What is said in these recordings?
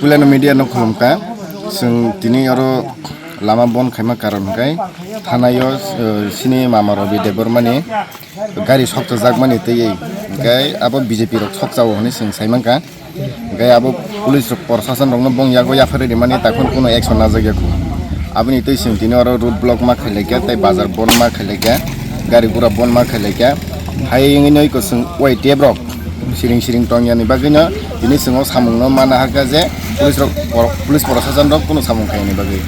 Kulen media no kolomka, sing tini oro lama bon kaima karon kai, thanayo sini mamaro bi debor mani, gari sokta jag mani tei kai abo BJP rok sok jawo honi sing saimangka, kai abo police rok prosasan rok no bong yago yafare mani takon kuno action na jagya ko. Aboni tei sing tini oro road block ma khaileka tei bazar bon ma khaileka, gari gura bon ma khaileka, hai ingi noi ko sing wai tebrok. Siring tongnya ni bagainya ini semua samung no mana harga je polis prosasan rok kuno samung kai ni bagai.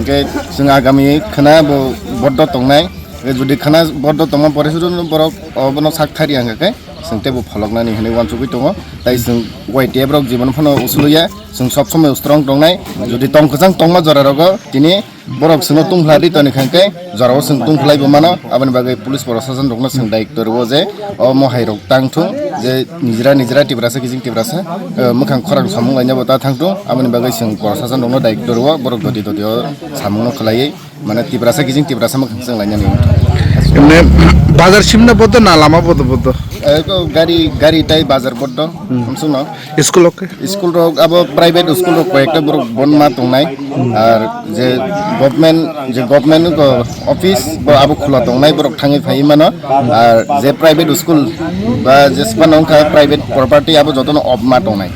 Oke sing agami kena bodo tongnai jodi kena bodo tongma porisudun borok obono sakthari angka kai sing tebo pholokna ni hene wan chukui tongo tai sing white tebrok jibon phono usuluya sing sob somay strong tongnai jodi tong khajang tongma jora rogo tini borok sing tunghlari toni khangkai jorao sing tunghlai bo mano aboni bagai police prosasan rokno sing daiktor bo je o mohai rok tangthu je nijra tibrasa kijing tibrasa mukhang khorang samung laina bota thangtu aboni bagai sing prosasan rokno daiktor bo borok dodi samung no khlai mane tibrasa kijing tibrasa mukhang sing laina ni এমনি বাজার সিমনা বদ্ধ না লামা বদ্ধ গাড়ি টাই বাজার বদ্ধ শুন school rock আবো প্রাইভেট স্কুল রক কয়েকটা বড় বনমা তংনাই আর যে গভর্নমেন্ট অফিস আবো খোলা তংনাই বড় থাঙি ফাই মানো আর যে প্রাইভেট স্কুল বা যে স্পানংখা প্রাইভেট প্রপার্টি আবো যতন অফ মা তংনাই